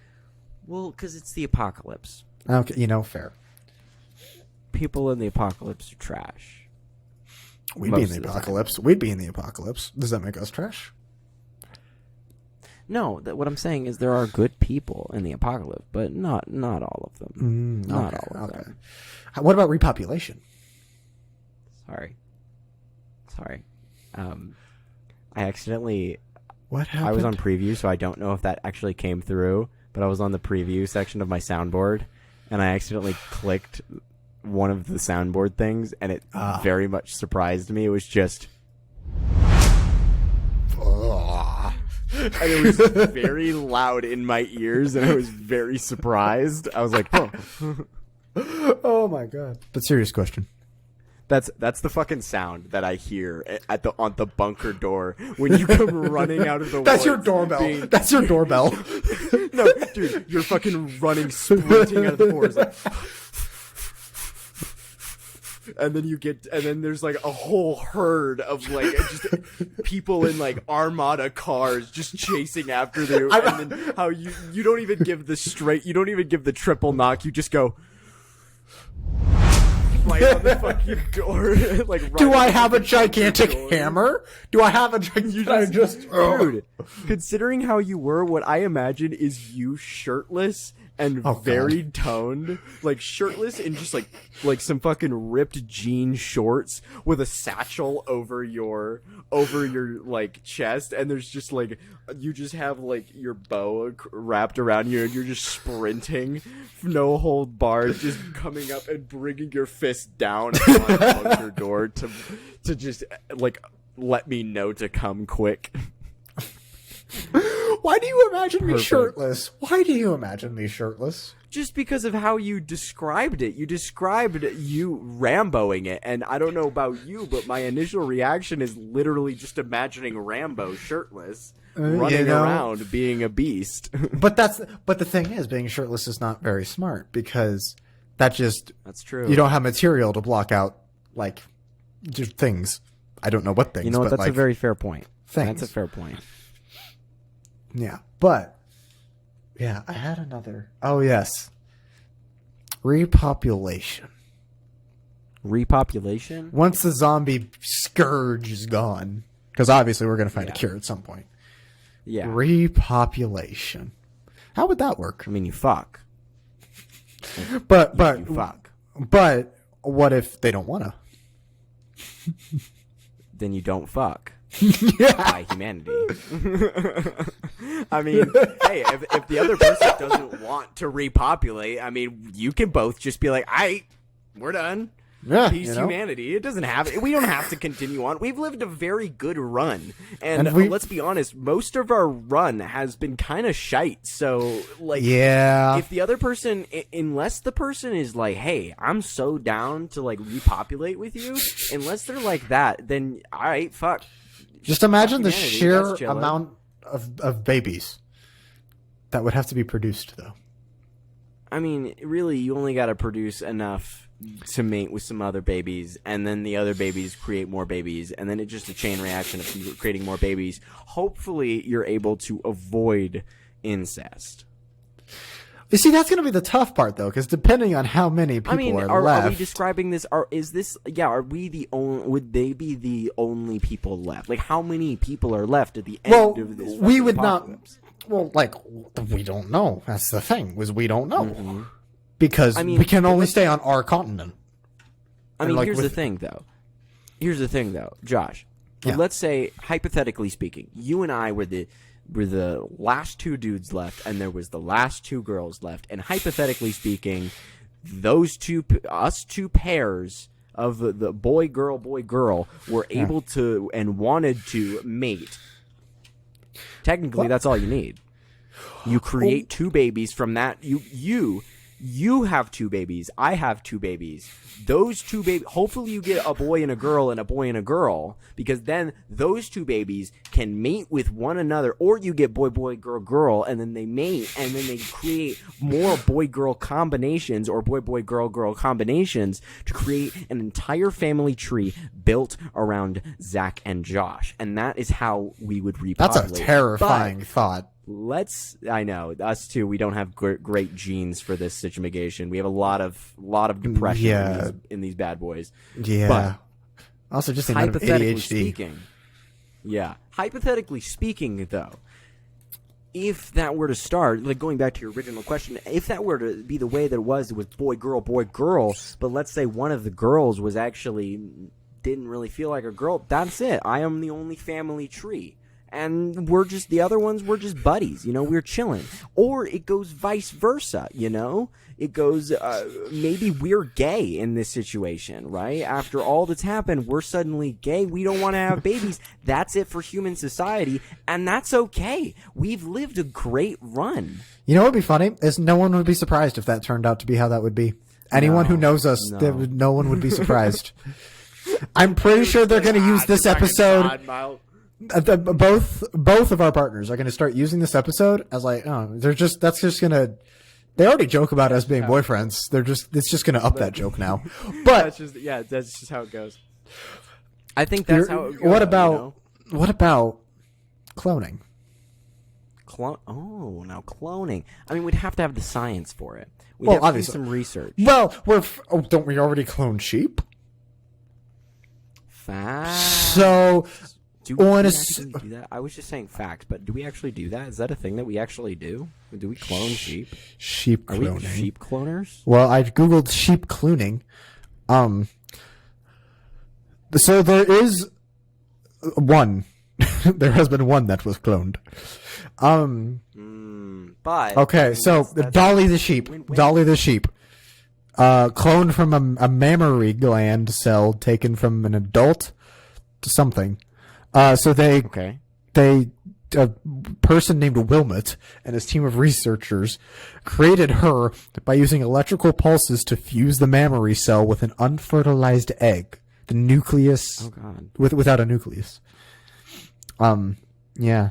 Well, because it's the apocalypse. Okay, fair. People in the apocalypse are trash. We'd be in Most the of the time. apocalypse. We'd be in the apocalypse. Does that make us trash? No, what I'm saying is there are good people in the apocalypse, but not all of them. Not all of them. What about repopulation? Sorry. I accidentally. What happened? I was on preview, so I don't know if that actually came through. But I was on the preview section of my soundboard, and I accidentally clicked one of the soundboard things, and it very much surprised me. It was just. And it was very loud in my ears, and I was very surprised. I was like, "Oh, Oh my god! But serious question. that's the fucking sound that I hear on the bunker door when you come running out of the." That's your woods doorbell. being- That's your doorbell. No, dude, you're fucking running, sprinting out of the forest. Like, and then there's like a whole herd of like just people in like armada cars just chasing after you. And then how you don't even give the triple knock. You just go right on the fucking door. Like, right Do on I the have a fucking gigantic door. hammer? Do I have a gigantic? Dude, considering how you were, what I imagine is you shirtless and Oh, God. very toned, like shirtless in just like some fucking ripped jean shorts with a satchel over your like chest, and there's just like you just have like your boa wrapped around you, and you're just sprinting, no hold barred, just coming up and bringing your fist down on the bunker door to just like let me know to come quick. Why do you imagine me Perfect. shirtless? Why do you imagine me shirtless? Just because of how you described it. You described you Ramboing it, and I don't know about you, but my initial reaction is literally just imagining Rambo shirtless, running around being a beast. But the thing is, being shirtless is not very smart because that just That's true. you don't have material to block out like just things. I don't know what things. You know what? But That's a like, very fair point. things. That's a fair point. Yeah, but yeah, I had another. Oh yes, repopulation. Repopulation? Once the zombie scourge is gone, because obviously we're going to find a Yeah. cure at some point. Yeah. Repopulation. How would that work? I mean, you fuck. But You fuck. but what if they don't want to? Then you don't fuck. Yeah. By humanity. I mean, hey, if the other person doesn't want to repopulate, I mean, you can both just be like, we're done. Yeah, Peace, you know? humanity. We don't have to continue on. We've lived a very good run. And, And we- let's be honest, most of our run has been kind of shite. So, like, Yeah. if the other person, unless the person is like, hey, I'm so down to, like, repopulate with you, unless they're like that, then, all right, fuck. Just imagine the humanity, sheer that's chillin'. amount of babies that would have to be produced, though. I mean, really, you only got to produce enough to mate with some other babies, and then the other babies create more babies, and then it's just a chain reaction of people creating more babies. Hopefully, you're able to avoid incest. You see, that's going to be the tough part, though, because depending on how many people are left. Are we describing this? Are we the only? Would they be the only people left? Like, how many people are left at the end of this? We would apocalypse? not. Well, like, we don't know. That's the thing. We don't know because we can only stay on our continent. I mean, here's the thing, though. Josh. Yeah. Let's say, hypothetically speaking, you and I were the last two dudes left, and there was the last two girls left. And hypothetically speaking, us two pairs of the boy girl were able to and wanted to mate. Technically, that's all you need. You create two babies from that. You have two babies. I have two babies. Those two babies, hopefully you get a boy and a girl and a boy and a girl, because then those two babies can mate with one another, or you get boy, girl, and then they mate, and then they create more boy-girl combinations or boy, girl combinations to create an entire family tree built around Zach and Josh. And that is how we would repopulate. That's a terrifying thought. I know, us too, we don't have great genes for this situation. We have a lot of depression in these bad boys. Yeah. But also, just hypothetically ADHD. Hypothetically speaking, though, if that were to start, like going back to your original question, if that were to be the way that it was boy, girl, but let's say one of the girls was actually didn't really feel like a girl, that's it. I am the only family tree. And the other ones were just buddies, we're chilling. Or it goes vice versa, It goes, maybe we're gay in this situation, right? After all that's happened, we're suddenly gay. We don't want to have babies. That's it for human society. And that's okay. We've lived a great run. You know what would be funny? Is no one would be surprised if that turned out to be how that would be. Anyone who knows us, no one would be surprised. I'm pretty sure they're going to use this episode. Both of our partners are going to start using this episode as like, they already joke about us being boyfriends. It's just going to up that joke now. But that's just how it goes. I think that's how it goes. What about cloning? Now cloning. I mean, we'd have to have the science for it. We'd have obviously to do some research. Well, don't we already clone sheep? Facts. So, do we actually do that? I was just saying facts, but do we actually do that? Is that a thing that we actually do? Do we clone sheep? Sheep cloning. Are we sheep cloners? Well, I googled sheep cloning. So there is one. There has been one that was cloned. But okay, so Dolly the sheep, cloned from a mammary gland cell taken from an adult to something. So a person named Wilmot and his team of researchers created her by using electrical pulses to fuse the mammary cell with an unfertilized egg, the nucleus. Oh God! Without a nucleus. Yeah.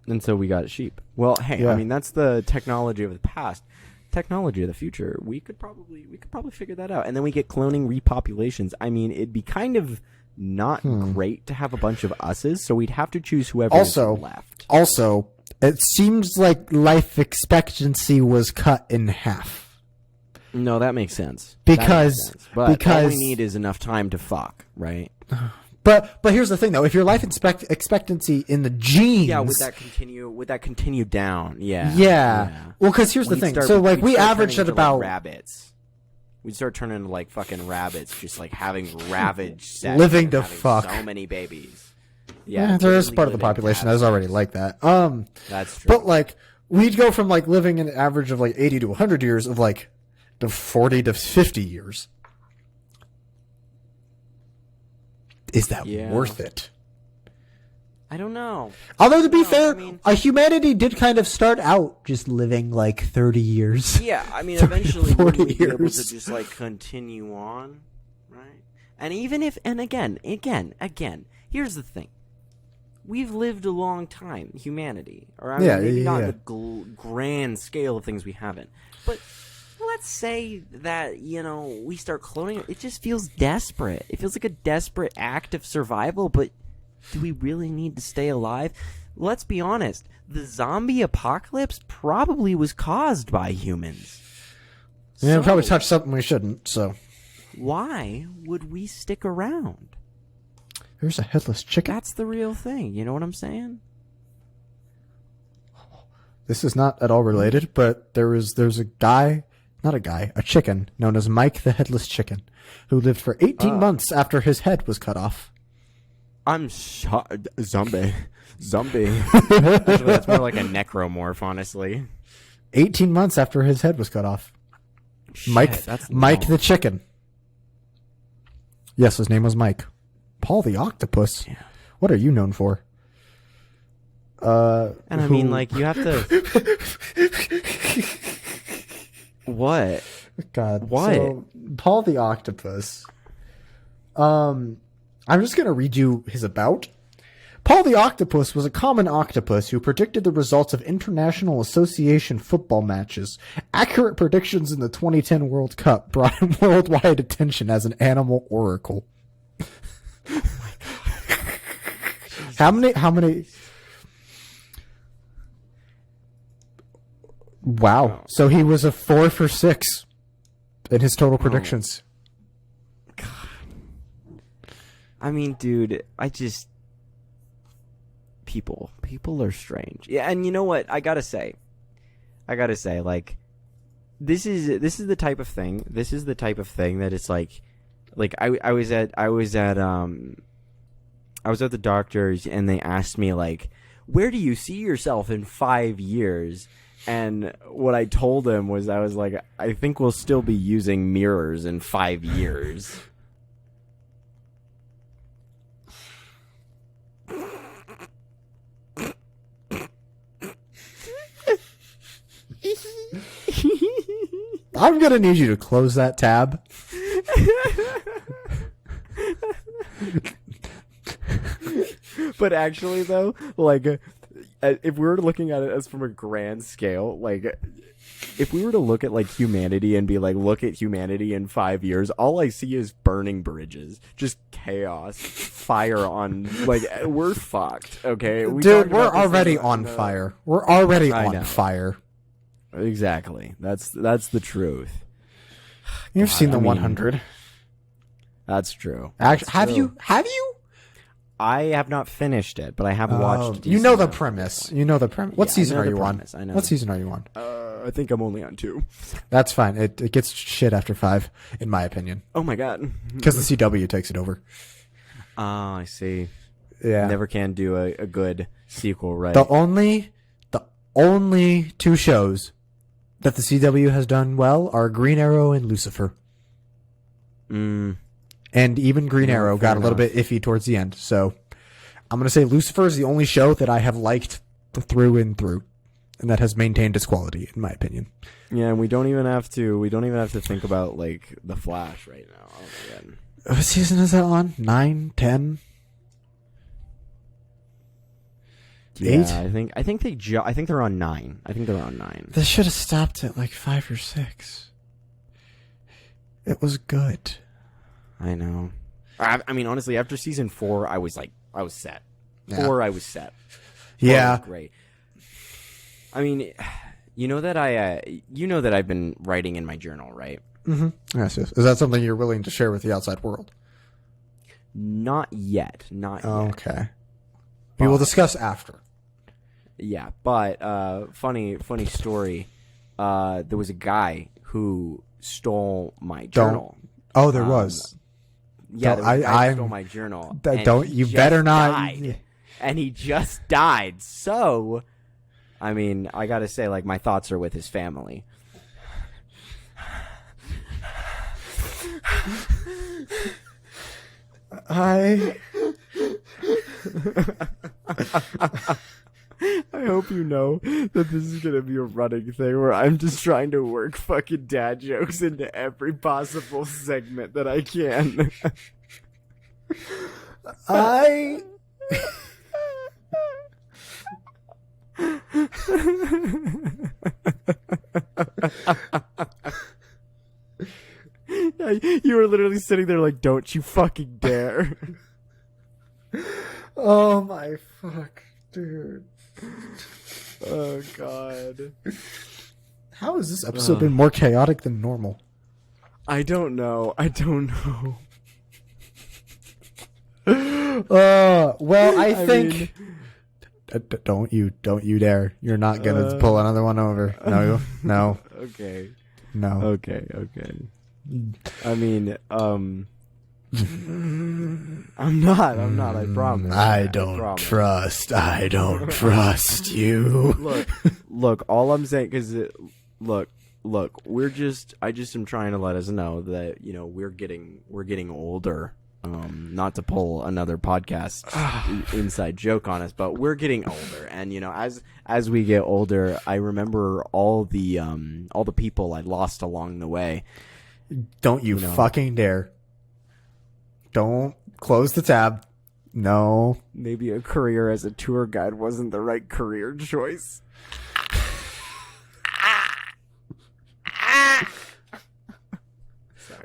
And so we got sheep. Well, hey, I mean that's the technology of the past. Technology of the future. We could probably figure that out. And then we get cloning repopulations. I mean, it'd be kind of not great to have a bunch of us's, so we'd have to choose whoever is left. Also, it seems like life expectancy was cut in half. No, that makes sense. Because all we need is enough time to fuck, right? But here's the thing though, if your life expectancy in the genes, would that continue down? Yeah. Well, because here's the thing. We averaged at about rabbits. We'd start turning into like fucking rabbits, just like having ravaged sex, living to fuck so many babies. Yeah, there is part of the population that is already like that. That's true. But like we'd go from like living an average of like 80 to 100 years of like to 40 to 50 years. Is that worth it? I don't know. Although to be fair, humanity did kind of start out just living like 30 years. Yeah, I mean, eventually we'd be able to just like continue on, right? And even if, and again, here's the thing: we've lived a long time, humanity, or I mean, maybe not the grand scale of things we haven't, but. Let's say that, we start cloning. It just feels desperate. It feels like a desperate act of survival, but do we really need to stay alive? let's be honest, the zombie apocalypse probably was caused by humans. Yeah, we probably So, touched something we shouldn't, so. why would we stick around? Here's a headless chicken. That's the real thing. You know what I'm saying? This is not at all related, but there's a guy, not a guy, a chicken, known as Mike the Headless Chicken, who lived for 18 months after his head was cut off. I'm shocked. Zombie. Actually, that's more like a necromorph, honestly. 18 months after his head was cut off. Mike that's Mike long. the Chicken. Yes, his name was Mike. Paul the Octopus. Yeah. What are you known for? And I mean, like, you have to. What? God. What? So, Paul the Octopus. I'm just going to read you his about. Paul the Octopus was a common octopus who predicted the results of International Association football matches. Accurate predictions in the 2010 World Cup brought him worldwide attention as an animal oracle. How many? Wow. So he was a 4 for 6 in his total predictions. I mean, dude, people are strange. Yeah, and you know what? I gotta say, like, this is the type of thing. This is the type of thing that it's like I was at the doctor's and they asked me, like, where do you see yourself in 5 years? And what I told him was, I was like, I think we'll still be using mirrors in 5 years. I'm going to need you to close that tab. But actually, though, like, if we were looking at it as from a grand scale, like, if we were to look at, like, humanity and be like, look at humanity in 5 years, all I see is burning bridges, just chaos, fire on, like, we're fucked, okay? We Dude, talked we're about this already in on the- fire. We're already I on know. fire. Exactly. That's the truth. You've seen the I mean, 100. That's true. Actually, That's have true. you? Have you? I have not finished it, but I have watched. You know the decent premise. You know the premise. What Yeah, I season know are the you premise. I on? know. What season are you on? I think I'm only on 2. That's fine. It gets shit after 5, in my opinion, Oh my god. because the CW takes it over. Oh, I see. Yeah. Never can do a good sequel, right? The only 2 shows that the CW has done well are Green Arrow and Lucifer. Mm, And even Green No, Arrow fair got a little bit iffy towards the end. So I'm going to say Lucifer is the only show that I have liked through and through, and that has maintained its quality, in my opinion. Yeah, and we don't even have to think about, like, the Flash right now. Oh my god. What season is that on? 9, 10? yeah, 8? I think they're on 9. I think they're on 9. They should have stopped at like 5 or 6. It was good. I know. I mean, honestly, after season 4, I was set. Yeah. 4, I was set. 4 Yeah. was great. I mean, you know that I've been writing in my journal, right? Mm-hmm. Yes. Is that something you're willing to share with the outside world? Not yet. Not yet. Okay. We will discuss after. Yeah, but funny story. There was a guy who stole my journal. Oh, there was. Yeah, Don't- there was a guy who I'm- stole my journal. Th- and don't- he you just better not- died. And he just died. So, I mean, I gotta say, like, my thoughts are with his family. I hope you know that this is gonna be a running thing where I'm just trying to work fucking dad jokes into every possible segment that I can. You were literally sitting there like, don't you fucking dare. Oh my fuck, dude. Oh God. How has this episode been more chaotic than normal? I don't know. Well, I think. mean- Don't you dare! You're not gonna pull another one over. No, Okay. no. Okay. I mean, I'm not. I promise. I don't trust you. Look. All I'm saying, because look. I just am trying to let us know that we're getting older. Not to pull another podcast inside joke on us, but we're getting older, and as we get older, I remember all the people I lost along the way. Don't you fucking dare! Don't close the tab. No. Maybe a career as a tour guide wasn't the right career choice.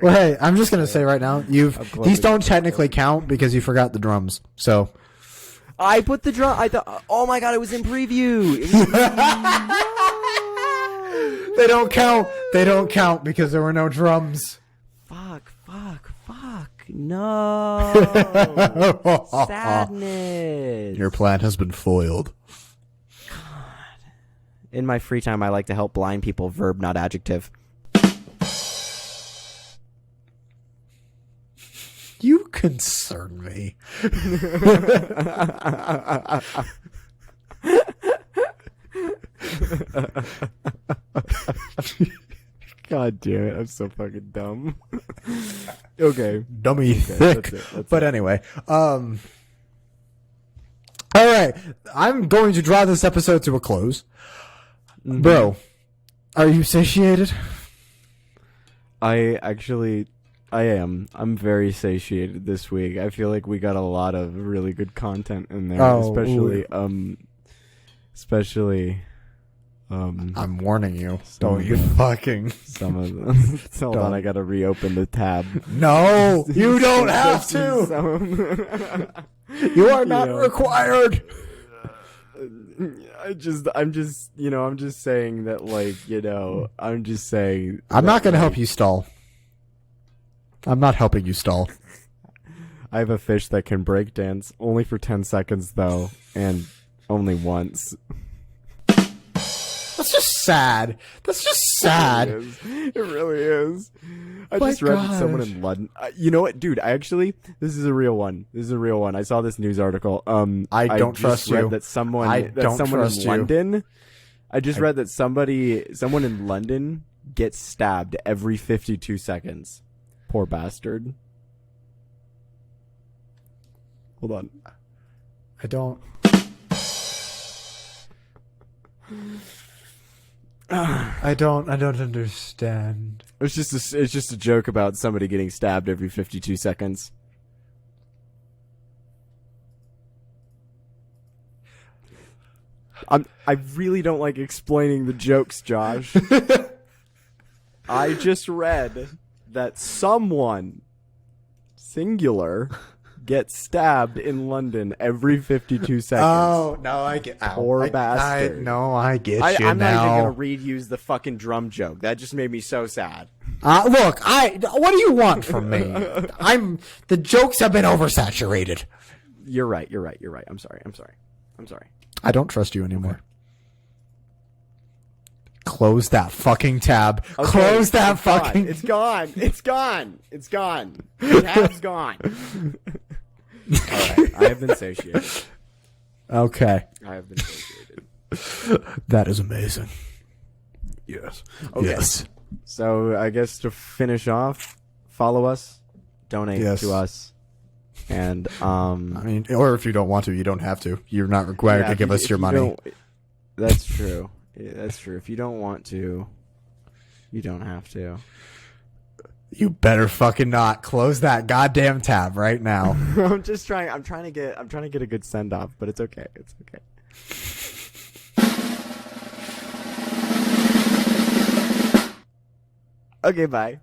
Well, hey, I'm just gonna say right now, these don't technically count because you forgot the drums. So I put the drum. I thought, oh my God, it was in preview. they don't count. They don't count because there were no drums. Fuck. No. Sadness. Your plan has been foiled. In my free time, I like to help blind people. Verb, not adjective. You concern me. God damn it, I'm so fucking dumb. Okay. Dummy thick. That's But anyway, all right. I'm going to draw this episode to a close. Bro, are you satiated? I am. I'm very satiated this week. I feel like we got a lot of really good content in there, especially I'm warning you. Some Don't of you them. fucking. Some of them. Hold on, I gotta reopen the tab. No, you don't have to. You are not required. I'm just saying that, I'm just saying. I'm not going to help you stall. I'm not helping you stall. I have a fish that can break dance, only for 10 seconds though, and only once. That's just sad. That's just sad. It really is. I My just read that someone gosh. in London. You know what, dude? This is a real one. I saw this news article. I don't just trust read you. That someone. I that don't someone trust in you. London. I just read that someone in London gets stabbed every 52 seconds. Poor bastard. Hold on. I don't. I don't understand. It's just a joke about somebody getting stabbed every 52 seconds. I really don't like explaining the jokes, Josh. I just read that someone, singular, gets stabbed in London every 52 seconds. Oh no, I get. Poor bastard. I get you I'm now. not even gonna reuse the fucking drum joke. That just made me so sad. Look, what do you want from me? The jokes have been oversaturated. You're right. I'm sorry. I don't trust you anymore. Close that fucking tab. Okay, Close that it's gone. fucking. It's gone. The tab's gone. Alright, I have been satiated. Okay, I have been satiated. that is amazing. Yes. Yes. So I guess to finish off, follow us, donate Yes. to us, and I mean, or if you don't want to, you don't have to. You're not required yeah, to give if us you your money. don't- That's true. Yeah, that's true. If you don't want to, you don't have to. You better fucking not close that goddamn tab right now. I'm trying to get a good send off, but it's okay. It's okay. Okay, bye.